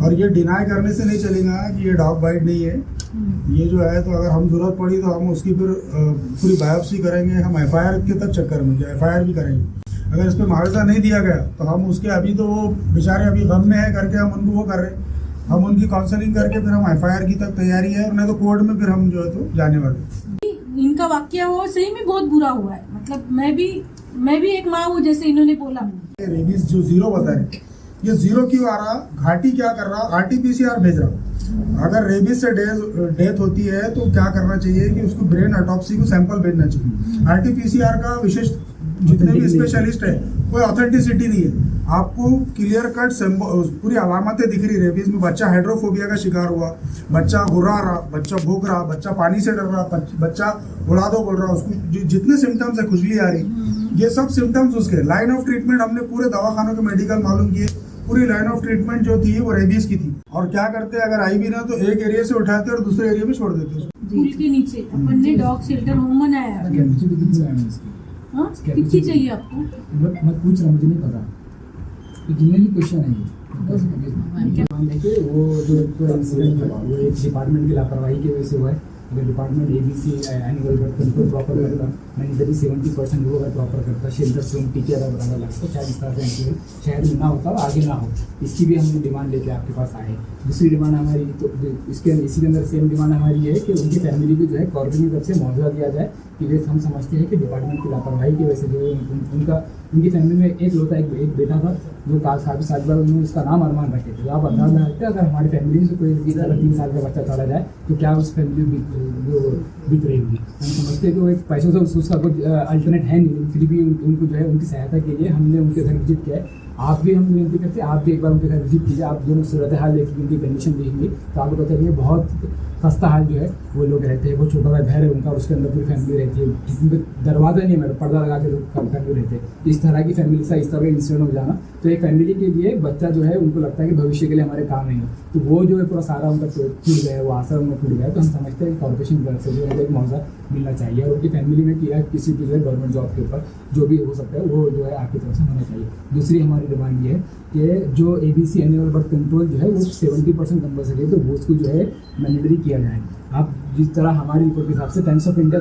और ये डिनाई करने से नहीं चलेगा कि ये डॉग बाइट नहीं है। ये जो है तो अगर हम जरूरत पड़ी तो हम उसकी फिर पूरी बायोप्सी करेंगे, हम एफआईआर के तक चक्कर में एफआईआर भी करेंगे। अगर इस पर मुआवजा नहीं दिया गया तो हम उसके अभी तो वो बेचारे अभी गम में है करके हम उनको वो कर रहे हैं, हम उनकी काउंसलिंग करके फिर हम एफआईआर की तक तैयारी है, और नहीं तो कोर्ट में फिर हम जो है तो जाने वाले। इनका वाक्य वो सही में बहुत बुरा हुआ है। मतलब मैं भी एक माँ हूँ, जैसे इन्होंने बोला रेबीज जो 0 बता रहे, ये 0 क्यों आ रहा? घाटी क्या कर रहा? आरटीपीसीआर भेज रहा। अगर रेबीज से डेथ होती है तो क्या करना चाहिए कि उसको ब्रेन ऑटोप्सी को सैंपल भेजना चाहिए। आरटीपीसीआर का विशेष जितने भी स्पेशलिस्ट है कोई ऑथेंटिसिटी नहीं है। आपको क्लियर कट पूरी अलामतें दिख रही रेबीज में। बच्चा हाइड्रोफोबिया का शिकार हुआ, बच्चा घुरा रहा, बच्चा भूख रहा, बच्चा पानी से डर रहा, बच्चा उड़ा दो बोल रहा, उसको जितने सिम्टम्स है, खुजली आ रही, ये सब सिम्टम्स उसके। लाइन ऑफ ट्रीटमेंट हमने पूरे दवाखानों के मेडिकल मालूम किए, पूरी लाइन ऑफ ट्रीटमेंट जो थी वो रेबीज की थी। और क्या करते हैं, अगर आई भी ना तो एक एरिया से उठाते और दूसरे एरिया में छोड़ देते उसको। पुल के नीचे अपन ने डॉग शेल्टर होम बनाया है। हाँ, कितनी चाहिए आपको? मैं पूछ रहा हूँ, मुझे नहीं पता, जिन्हें क्वेश्चन है देखिए। वो जो पूरा इंसिडेंट हुआ वो एक डिपार्टमेंट की लापरवाही की वजह से हुआ है। अगर department ABC annual bird control proper करता, मैंने 70% वो अगर प्रॉपर करता, शेल्टर रूम टीके अगर बराबर लगता, शायद इस तरह से शहर में ना होता और आगे ना हो। इसकी भी हमने डिमांड लेके आपके पास आए। दूसरी डिमांड हमारी तो इसी के अंदर सेम डिमांड हमारी है कि उनकी फैमिली को जो है गवर्नमेंट की तरफ से मुआवजा दिया जाए, कि वे हम समझते हैं कि डिपार्टमेंट की लापरवाही की वजह से जो उनकी फैमिली में एक लौता एक बेटा था जो काफी साल बाद उन्होंने उसका नाम अरमान रखे थे। तो आप अंदाज में रखते हैं अगर हमारी फैमिली से कोई 3 साल का बच्चा चला जाए तो क्या उस फैमिली जो बीत रही होगी। हम समझते हैं कि वो एक पैसों से उसका कुछ अल्टरनेट है नहीं, फिर भी उनको जो है उनकी सहायता के लिए हमने उनके घर विजिट किया है। आप भी हम विनती करते हैं, आप भी एक बार उनके घर विजिट कीजिए, आप दोनों सूरत हाल देखेंगे, उनकी कंडीशन देखेंगे तो आपको पता चलेगा बहुत खस्ता हाल जो है वो लोग रहते हैं। वो छोटा सा घर है उनका, उसके अंदर पूरी फैमिली रहती है, जिसमें दरवाजा नहीं है, मतलब पर्दा लगा के लोग फैमिली रहते हैं। इस तरह की फैमिली से इस तरह का इंसिडेंट हो जाना, तो एक फैमिली के लिए बच्चा जो है उनको लगता है कि भविष्य के लिए हमारे काम नहीं है, तो वो जो है पूरा सारा उनका टूट गया है, वो आश्रम में टूट गया है। तो हम समझते हैं कॉर्पोरेशन की तरफ से जो है एक मुआवजा मिलना चाहिए, और उनकी फैमिली में किया किसी भी जो है गवर्नमेंट जॉब के ऊपर जो भी हो सकता है वो जो है आपकी तरफ से होना चाहिए। दूसरी हमारी डिमांड ये है कि जो एबीसी एनुअल बर्ड कंट्रोल जो है वो 70% कंपल्सरी है, तो वो उसको जो है मैंडेटरी किया जाए। आप जिस तरह हमारी रिपोर्ट के हिसाब से टाइम्स ऑफ इंडिया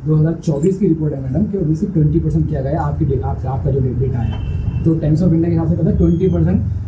2024 की रिपोर्ट है मैडम कि ओबीसी 20% किया गया है आपका जो डेटा है। तो टाइम्स ऑफ इंडिया के हिसाब से कहता है 20%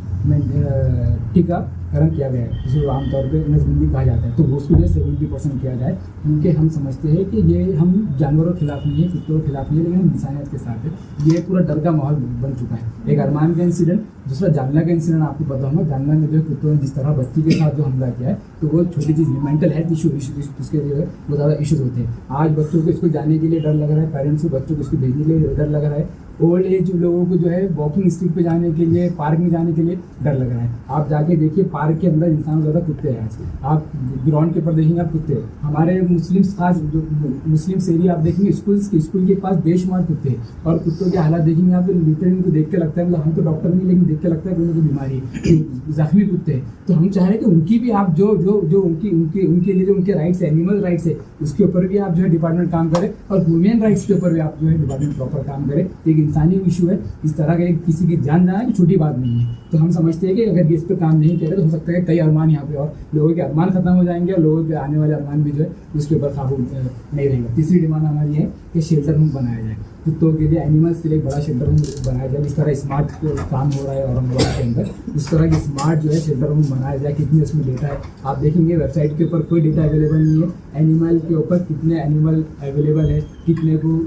टीकाकरण किया गया है, जिसे आमतौर पर नसबंदी कहा जाता है। तो वो उसको जो 70% किया जाए, क्योंकि हम समझते हैं कि ये हम जानवरों के खिलाफ नहीं है, कुत्तों के खिलाफ नहीं है, लेकिन हम इंसानियत के साथ है। ये पूरा डर का माहौल बन चुका है। एक अरमान का इंसिडेंट, दूसरा जानला का इंसिडेंट आपको पता होगा। जानला में जो कुत्तों ने जिस तरह बच्ची के साथ जो हमला किया है, तो वो छोटी चीज़ नहीं, मेंटल हेल्थ इशू उसके जो है वो ज़्यादा इशूज़ होते हैं। आज बच्चों को स्कूल जाने के लिए डर लग रहा है, पेरेंट्स को बच्चों को स्कूल भेजने के लिए डर लग रहा है, ओल्ड एज लोगों को जो है वॉकिंग स्टिक पे जाने के लिए, पार्क में जाने के लिए डर लग रहा है। आप जाके देखिए पार्क के अंदर इंसान ज़्यादा कुत्ते हैं आज, आप ग्राउंड के ऊपर देखेंगे आप कुत्ते। हमारे मुस्लिम्स खास जो मुस्लिम्स एरिया आप देखेंगे स्कूल के पास बेशुमार कुत्ते हैं, और कुत्तों के हालात देखेंगे आप तो लिटरली उनको देख के लगता है, मतलब हम तो डॉक्टर नहीं लेकिन देख के लगता है कि उनको बीमारी है, जख्मी कुत्ते हैं। तो हम चाह रहे हैं कि उनकी भी आप जो उनके लिए जो उनके राइट्स है, एनिमल राइट्स है, उसके ऊपर भी आप जो है डिपार्टमेंट काम करें, और ह्यूमन राइट्स के ऊपर भी आप जो है डिपार्टमेंट प्रॉपर काम करें। एक इंसानी इशू है, इस तरह का किसी की जान जाना कि छोटी बात नहीं है। तो हम समझते हैं कि अगर इस पर काम नहीं करें तो हो सकता है कई अरमान यहाँ पे और लोगों के अरमान खत्म हो जाएंगे, और लोगों के आने वाले अरमान भी जो है उसके ऊपर काबू नहीं रहेगा। तीसरी डिमांड हमारी है कि शेल्टर होम बनाया जाए, कुत्तों के लिए, एनिमल्स के लिए एक बड़ा शेल्टर होम बनाया जाए। जिस तरह स्मार्ट काम हो रहा है औरंगाबाद के अंदर, उस तरह की स्मार्ट जो है शेल्टर होम बनाया जाए। कितने उसमें डेटा है आप देखेंगे, वेबसाइट के ऊपर कोई डेटा अवेलेबल नहीं है। एनिमल के ऊपर कितने एनिमल अवेलेबल है, कितने को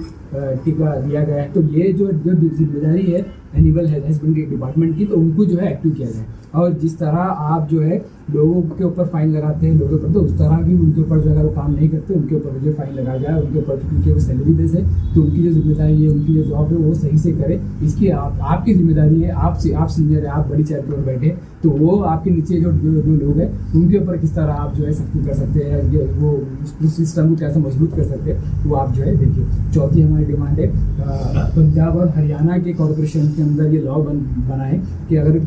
टीका दिया गया है। तो ये जो जिम्मेदारी है एनिमल हस्बेंड्री डिपार्टमेंट की, तो उनको जो है एक्टिव किया जाए। और जिस तरह आप जो है लोगों के ऊपर फाइन लगाते हैं लोगों पर, तो उस तरह भी उनके ऊपर जो अगर वो काम नहीं करते उनके ऊपर जो फाइन लगाया जाए, उनके ऊपर क्योंकि वो सैलरी बेस है, तो उनकी जो जिम्मेदारी है, उनकी जो जॉब है वो सही से करे। इसकी आपकी जिम्मेदारी है, आप सीनियर है, आप बड़ी चेयर पर बैठे, तो वो आपके नीचे जो लोग हैं उनके ऊपर किस तरह आप जो है सख्ती कर सकते हैं, वो उस सिस्टम को कैसे मजबूत कर सकते हैं, वो आप जो है देखिए। चौथी हमारी डिमांड है पंजाब और हरियाणा के कॉरपोरेशन के अंदर ये लॉ बनाए कि अगर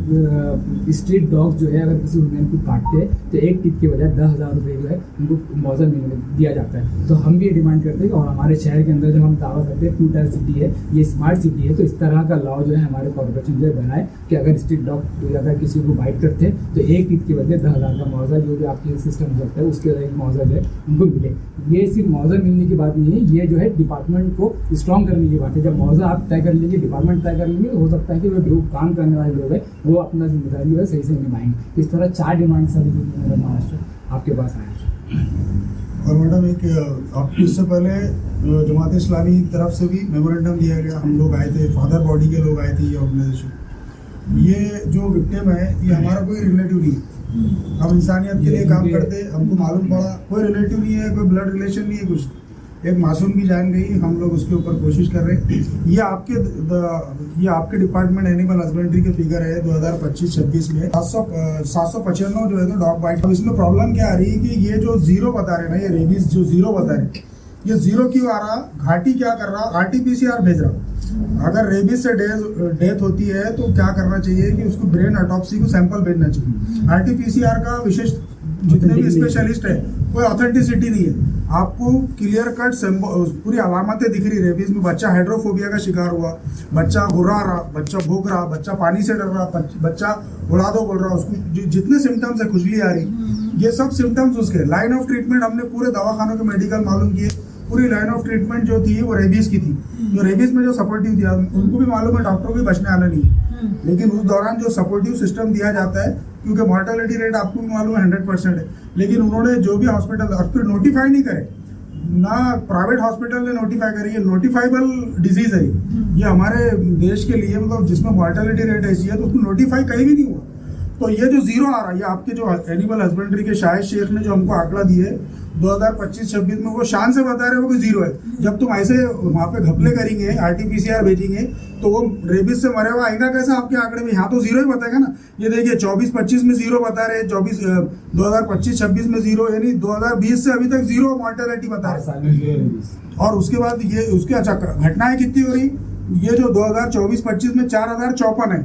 स्ट्रीट डॉग जो है अगर किसी वुमेन को काटते हैं तो एक टिप के बजाय 10,000 रुपये जो है उनको मुआवजा दिया जाता है। तो हम भी ये डिमांड करते हैं और हमारे शहर के अंदर जब हम दावा करते हैं 2 टायर सिटी है, ये स्मार्ट सिटी है, तो इस तरह का लॉ जो है हमारे कॉर्पोरेशन जो है बनाए कि अगर स्ट्रीट डॉग अगर किसी को बाइट करते हैं तो एक टिप के बदले 10,000 का मुआवजा जो भी आपके सिस्टम हो सकता है उसके एक मुआवजा जो है उनको मिले। ये सिर्फ मुआवजा मिलने की बात नहीं है, ये जो है डिपार्टमेंट को स्ट्रॉन्ग करने की बात है। जब मुआवजा आप तय कर लेंगे, डिपार्टमेंट तय कर लेंगे, हो सकता है कि वो जो काम करने वाले लोग हैं वो अपना जिम्मेदारी है सही से निभाएंगे। इस तरह 4 डिमांड सारी जो महाराष्ट्र आपके पास आए। और मैडम एक आपको इससे पहले जमात इस्लामी की तरफ से भी मेमोरेंडम दिया गया, हम लोग आए थे, फादर बॉडी के लोग आए थे, ये ऑर्गेनाइजेशन। ये जो विक्टिम है ये हमारा कोई रिलेटिव नहीं है, हम इंसानियत के लिए काम करते, हमको मालूम पड़ा कोई रिलेटिव नहीं है, कोई ब्लड रिलेशन नहीं है, कुछ एक मासूम की जान गई, हम लोग उसके ऊपर कोशिश कर रहे हैं। ये आपके डिपार्टमेंट एनिमल हस्बेंड्री के फिगर है 2025-26 में 795 जो है तो डॉग बाइट। अब इसमें प्रॉब्लम क्या आ रही है कि ये जो जीरो बता रहे हैं ना, ये रेबीज जो जीरो बता रहे हैं, ये जीरो क्यों आ रहा, घाटी क्या कर रहा, RT-PCR भेज रहा। अगर रेबीज से डेथ होती है तो क्या करना चाहिए कि उसको ब्रेन ऑटोप्सी को सैंपल भेजना चाहिए। RT-PCR का विशेष जितने भी स्पेशलिस्ट है कोई ऑथेंटिसिटी नहीं है, आपको क्लियर कट पूरी अलामतें दिख रही। रेबीज में बच्चा हाइड्रोफोबिया का शिकार हुआ, बच्चा घुरा रहा, बच्चा भूख रहा, बच्चा पानी से डर रहा, बच्चा उड़ा दो बोल रहा, उसको जितने सिम्टम्स है, खुजली आ रही, ये सब सिम्टम्स उसके। लाइन ऑफ ट्रीटमेंट हमने पूरे दवाखानों के मेडिकल मालूम किए, पूरी लाइन ऑफ ट्रीटमेंट जो थी वो रेबीज की थी। जो रेबीज में जो सपोर्टिव दिया उनको भी मालूम है डॉक्टर को भी बचने वाला नहीं है, लेकिन उस दौरान जो सपोर्टिव सिस्टम दिया जाता है, क्योंकि मॉर्टेलिटी रेट आपको भी मालूम है 100% है, लेकिन उन्होंने जो भी हॉस्पिटल और फिर नोटिफाई नहीं करे ना, प्राइवेट हॉस्पिटल ने नोटिफाई करी, ये नोटिफाइबल डिजीज है ये हमारे देश के लिए, मतलब जिसमें मॉर्टेलिटी रेट ऐसी है तो उसको नोटिफाई कहीं भी नहीं हुआ। तो ये जो जीरो आ रहा है, ये आपके जो एनिमल हस्बेंड्री के शाहिद शेख ने जो हमको आंकड़ा दिए 2025-26 में, वो शान से बता रहे हो कि जीरो है। जब तुम ऐसे वहाँ पे घपले करेंगे, RT-PCR भेजेंगे, तो वो रेबीज से मरे हुआ आएगा कैसा आपके आंकड़े में? यहाँ तो जीरो ही बताएगा ना। ये देखिए 24-25 में जीरो बता रहे, 2025-26 में जीरो, यानी 2020 से अभी तक जीरो मॉर्टेलिटी बता रहे। और उसके बाद ये उसके अच्छा घटनाएं कितनी हो रही, ये जो 2024-25 में 4054 है,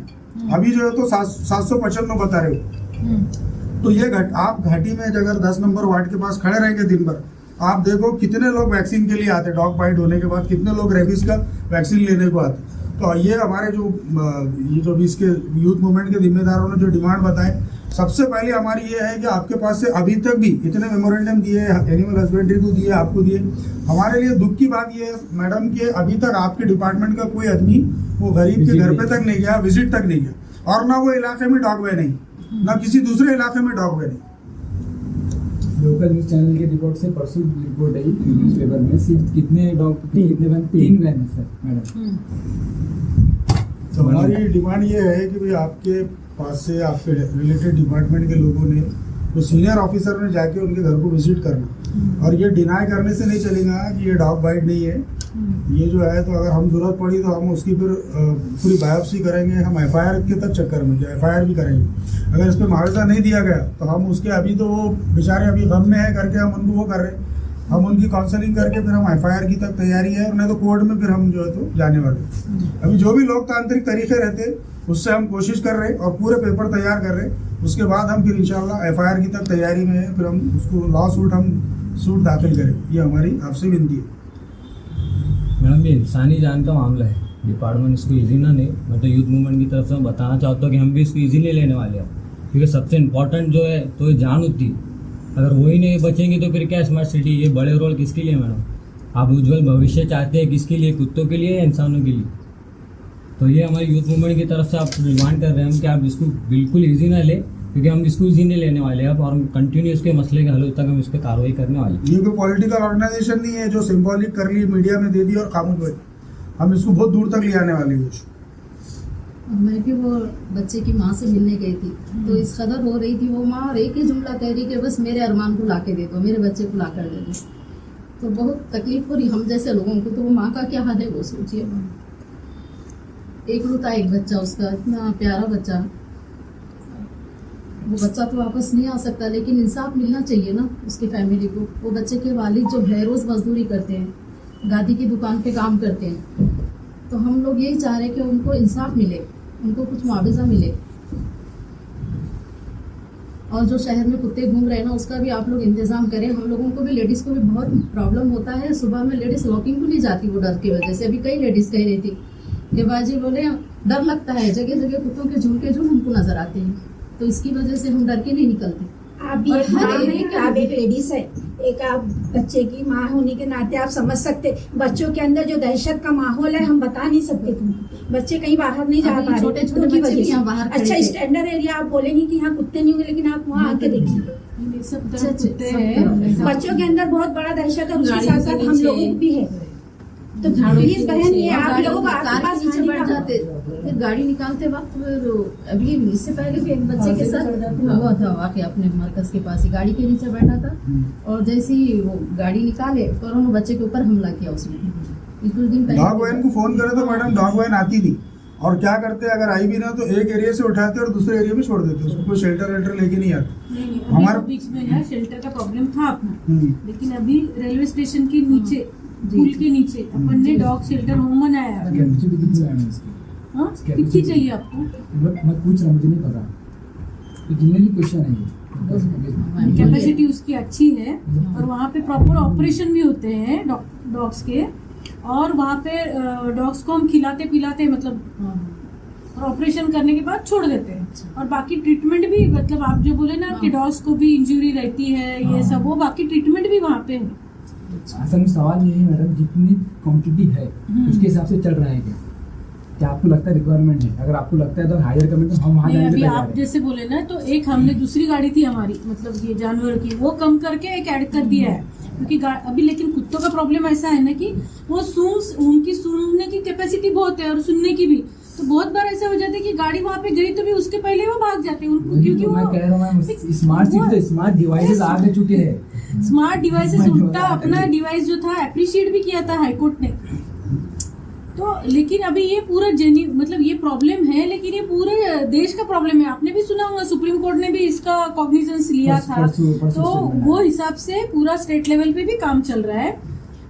अभी जो है तो 795 बता रहे हो। तो ये आप घाटी में अगर 10 नंबर वार्ड के पास खड़े रहेंगे दिन भर, आप देखो कितने लोग वैक्सीन के लिए आते, डॉग बाइट होने के बाद कितने लोग रेबीज का वैक्सीन लेने को आते। तो ये हमारे जो भी इसके यूथ मूवमेंट के जिम्मेदारों ने जो डिमांड बताए, सबसे पहले हमारी ये है कि आपके पास से अभी तक भी इतने मेमोरेंडम दिए, एनिमल हस्बेंड्री को दिए, आपको दिए। हमारे लिए दुख की बात ये है मैडम कि अभी तक आपके डिपार्टमेंट का कोई आदमी वो गरीब के घर पे तक नहीं गया, विजिट तक नहीं गया, और ना वो इलाके में डॉग वे नहीं, ना किसी दूसरे इलाके में डॉग वे नहीं। लोकल न्यूज चैनल के रिपोर्ट से परसों रिपोर्ट आई न्यूज़पेपर में, सिर्फ कितने डॉग, कितने वैन, 3 वैन है सर मैडम। तो हमारी डिमांड ये है कि भाई आपके पास से आपके रिलेटेड डिपार्टमेंट के लोगों ने, तो सीनियर ऑफिसर ने जाके उनके घर को विजिट करना, और ये डिनाई करने से नहीं चलेगा कि ये डॉग बाइट नहीं है, ये जो है तो अगर हम जरूरत पड़ी तो हम उसकी फिर पूरी बायोप्सी करेंगे, हम FIR के तक चक्कर में FIR भी करेंगे। अगर इस पर मुआवजा नहीं दिया गया तो हम उसके, अभी तो वो बेचारे अभी गम में है करके हम उनको वो कर रहे हैं, हम उनकी काउंसलिंग करके फिर हम FIR की तक तैयारी है, और नहीं तो कोर्ट में फिर हम जो है तो जाने वाले। अभी जो भी लोकतांत्रिक तरीके रहते उससे हम कोशिश कर रहे और पूरे पेपर तैयार कर रहे, उसके बाद हम फिर इंशाल्लाह FIR की तक तैयारी में है, फिर हम उसको लॉ सूट दाखिल करें, ये हमारी आपसे विनती है। मैडम ये इंसानी जान का मामला है, डिपार्टमेंट इसको इजी ना नहीं, मैं तो यूथ मूवमेंट की तरफ से बताना चाहता हूँ कि हम भी इसको इजी नहीं लेने वाले हैं, क्योंकि सबसे इम्पोर्टेंट जो है तो ये जान होती है। अगर वही नहीं बचेंगे तो फिर क्या स्मार्ट सिटी, ये बड़े रोल किसके लिए मैडम? आप उज्जवल भविष्य चाहते हैं किसके लिए, कुत्तों के लिए या इंसानों के लिए? तो ये हमारी यूथ मूवमेंट की तरफ से आप डिमांड कर रहे हैं कि आप इसको बिल्कुल ईजी ना लें, क्योंकि हम इसको ईजी नहीं लेने वाले अब, और हम कंटिन्यू इसके मसले के हल तक हम इस पर कार्रवाई करने वाले हैं। ये कोई पॉलिटिकल ऑर्गेनाइजेशन नहीं है जो सिंबॉलिक कर ली, मीडिया में दे दी और खामोश हुए। हम इसको बहुत दूर तक ले आने वाले हैं। मैं भी वो बच्चे की माँ से मिलने गई थी, तो इस कदर हो रही थी वो माँ, और एक ही जुमला कह रही कि बस मेरे अरमान को लाके दे दो, मेरे बच्चे को ला कर दे दो। तो बहुत तकलीफ हो रही हम जैसे लोगों को, तो वो माँ का क्या हाल है वो सोचिए। एकलौता एक बच्चा उसका, इतना प्यारा बच्चा, वो बच्चा तो वापस नहीं आ सकता, लेकिन इंसाफ मिलना चाहिए ना उसकी फैमिली को। वो बच्चे के वालिद जो है रोज़ मजदूरी करते हैं, गादी की दुकान पे काम करते हैं, तो हम लोग यही चाह रहे हैं कि उनको इंसाफ मिले, उनको कुछ मुआवजा मिले। और जो शहर में कुत्ते घूम रहे हैं ना, उसका भी आप लोग इंतजाम करें। हम लोगों को भी, लेडीज़ को भी बहुत प्रॉब्लम होता है। सुबह में लेडीज़ वॉकिंग को नहीं जाती वो डर की वजह से। अभी कई लेडीज़ कह रही थी कि बाजी बोले डर लगता है, जगह जगह कुत्तों के झुंड हमको नजर आते हैं, तो इसकी वजह से हम डर के नहीं निकलते। आप भी और एक हर माँ एरिया हैं, का आप एक लेडीज है, एक आप बच्चे की माँ होने के नाते आप समझ सकते बच्चों के अंदर जो दहशत का माहौल है, हम बता नहीं सकते तुमको। बच्चे कहीं बाहर नहीं जा अभी पा रहे छोटे-छोटे कुत्तों की बच्चे वजह भी से। यहाँ बाहर खड़े अच्छा थे। स्टैंडर्ड एरिया आप बोलेंगे कि यहाँ कुत्ते नहीं होंगे, लेकिन आप वहाँ आके देखिए ये सब अच्छा, तरफ कुत्ते सब हैं। तरफ है। बच्चों के अंदर बहुत बड़ा दहशत है, उसके गाड़ियों साथ के साथ हम नीचे। लोगों को भी है। तो झाड़ू प्लीज बहन, ये और आप गाड़ी लोग कार आपके के पास नीचे आने बैठ का जाते, फिर गाड़ी निकालते वक्त फिर अभी इससे पहले भी एक बच्चे के साथ हुआ था वाकया अपने मरकज के पास ही। गाड़ी के नीचे बैठा था और जैसे ही वो गाड़ी निकाले फौरन बच्चे के ऊपर हमला किया उसने। कुछ दिन पहले डॉग वैन को फोन करे तो मैडम डॉग वैन आती नहीं, और क्या करते अगर आई भी ना तो एक एरिया से उठाते और दूसरे एरिया में छोड़ देते, उसको कोई शेल्टर वेल्टर लेके नहीं आते। नहीं, हमारा- हमारे बीच में ना शेल्टर का प्रॉब्लम था अपना, हम्म। लेकिन अभी रेलवे स्टेशन के नीचे, जी। पुल के नीचे अपन ने डॉग शेल्टर होम बनाया है। कैपेसिटी कितनी है इसकी? हाँ, इसकी कितनी capacity- चाहिए आपको? मैं पूछ रहा हूँ, मुझे नहीं पता। ये जनरली क्वेश्चन है ये। कैपेसिटी उसकी अच्छी है और वहाँ पे प्रॉपर ऑपरेशन भी होते हैं डॉग्स के, और वहाँ पे डॉग्स को हम खिलाते पिलाते मतलब ऑपरेशन करने के बाद छोड़ देते हैं। और बाकी ट्रीटमेंट भी, मतलब आप जो बोले ना कि डॉग्स को भी इंजरी रहती है ये सब, वो बाकी ट्रीटमेंट भी वहाँ पे है। असल में सवाल ये है मैडम, जितनी क्वांटिटी है उसके हिसाब से चल रहा है क्या आपको लगता है रिक्वायरमेंट है? अगर आपको लगता है तो हायर कमेंट तो हम वहाँ नहीं, जाने अभी के आप जैसे बोले ना, तो एक हमने दूसरी गाड़ी थी हमारी, मतलब ये जानवर की, वो कम करके एक ऐड कर दिया है, क्योंकि अभी लेकिन कुत्तों का प्रॉब्लम ऐसा है ना कि वो उनकी सुनने की कैपेसिटी बहुत है और सुनने की भी, तो बहुत बार ऐसा हो जाता है कि गाड़ी वहाँ पे गई तो भी उसके पहले वो भाग जाते हैं उनको, क्योंकि मैं कह रहा हूँ स्मार्ट वो- सिटी, स्मार्ट डिवाइसेस आ चुके हैं। स्मार्ट डिवाइसेस, Smart उल्टा device अपना आ गए। डिवाइस जो था अप्रिशिएट भी किया था हाईकोर्ट ने। तो लेकिन अभी ये पूरा मतलब ये प्रॉब्लम है, लेकिन ये पूरे देश का प्रॉब्लम है। आपने भी सुना होगा सुप्रीम कोर्ट ने भी इसका कॉग्निजेंस लिया था, परसों तो वो हिसाब से पूरा स्टेट लेवल पे भी काम चल रहा है।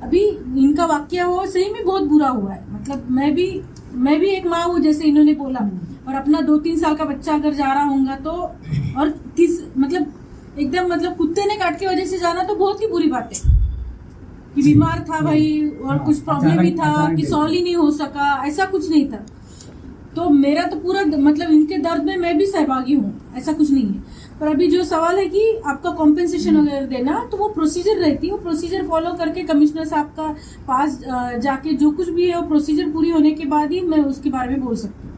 अभी इनका वाक्य वो सही में बहुत बुरा हुआ है, मतलब मैं भी एक माँ हूँ जैसे इन्होंने बोला, और अपना 2-3 साल का बच्चा अगर जा रहा होगा तो, और मतलब एकदम मतलब कुत्ते ने काट की वजह से जाना तो बहुत ही बुरी बात है कि बीमार था भाई और कुछ प्रॉब्लम भी था कि सॉल्व ही नहीं हो सका, ऐसा कुछ नहीं था। तो मेरा तो पूरा मतलब इनके दर्द में मैं भी सहभागी हूँ, ऐसा कुछ नहीं है। पर अभी जो सवाल है कि आपका कॉम्पेंसेशन वगैरह देना, तो वो प्रोसीजर रहती है, वो प्रोसीजर फॉलो करके कमिश्नर साहब का पास जाके जो कुछ भी है वो प्रोसीजर पूरी होने के बाद ही मैं उसके बारे में बोल सकती हूँ।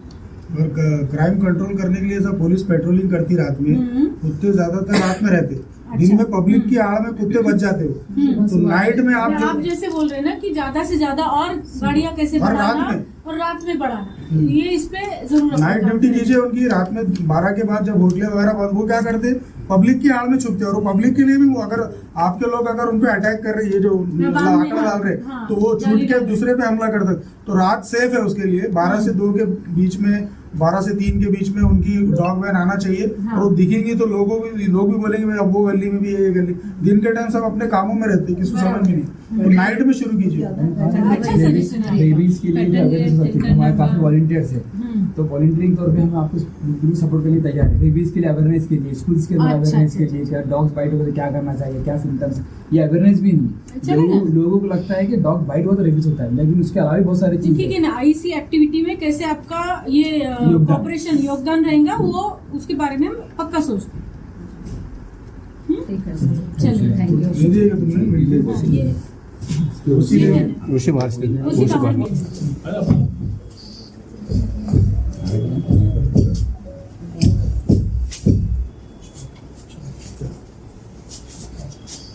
और क्राइम कंट्रोल करने के लिए सब पुलिस पेट्रोलिंग करती रात में, कुत्ते ज्यादातर रात में रहते, दिन में पब्लिक की आड़ में कुत्ते बच जाते हो, तो नाइट में आप आप जैसे बोल रहे हैं ना कि ज्यादा से ज्यादा और गाड़ियां कैसे और रात बढ़ाना में। और रात में बढ़ाना, ये इस पे जरूर नाइट ड्यूटी कीजिए उनकी, रात में 12 के बाद जब होटलें वगैरह बंद, वो क्या करते पब्लिक की आड़ में छुपते हैं, और वो पब्लिक के लिए भी वो अगर आपके लोग अगर उन पे अटैक कर रहे, ये जो मतलब आंकड़ा डाल रहे, हाँ, तो वो छूट के दूसरे पे हमला कर सकते। तो रात सेफ है उसके लिए, 12 से 2 के बीच में, 12 से 3 के बीच में उनकी डॉग वैन आना चाहिए, हाँ। और वो दिखेंगी तो लोग भी बोलेंगे भाई अब वो गली में भी है, ये गली। दिन के टाइम सब अपने कामों में रहते हैं, किसी समझ में नहीं, तो नाइट में शुरू कीजिए। अच्छा सजेशन है। बेबीज के लिए जो अवेयरनेस होती है, हमारे काफी वॉलंटियर्स है, तो वॉलंटियरिंग तौर पे हम आपको पूरी सपोर्ट करने तैयार है। बेबीज के लिए अवेयरनेस के लिए, स्कूल्स के अंदर अच्छा, अवेयरनेस के अच्छा, लिए, क्या डॉग्स बाइट होगा तो क्या करना चाहिए, क्या सिम्टम्स, ये अवेयरनेस भी नहीं। चलेगा। लोगों को लगता है कि डॉग बाइट हुआ तो रेबीज होता है, लेकिन उसके अलावा भी बहुत सारी ठीक चीजें है ना, आईसी एक्टिविटी में कैसे आपका ये कॉपरेशन योगदान रहेगा, वो उसके बारे में हम पक्का सोचते हैं। ठीक है, चलिए, थैंक यू। ले दिएगा तुमने मिल के ये उसी ये में है। ऋषि भारती उसी का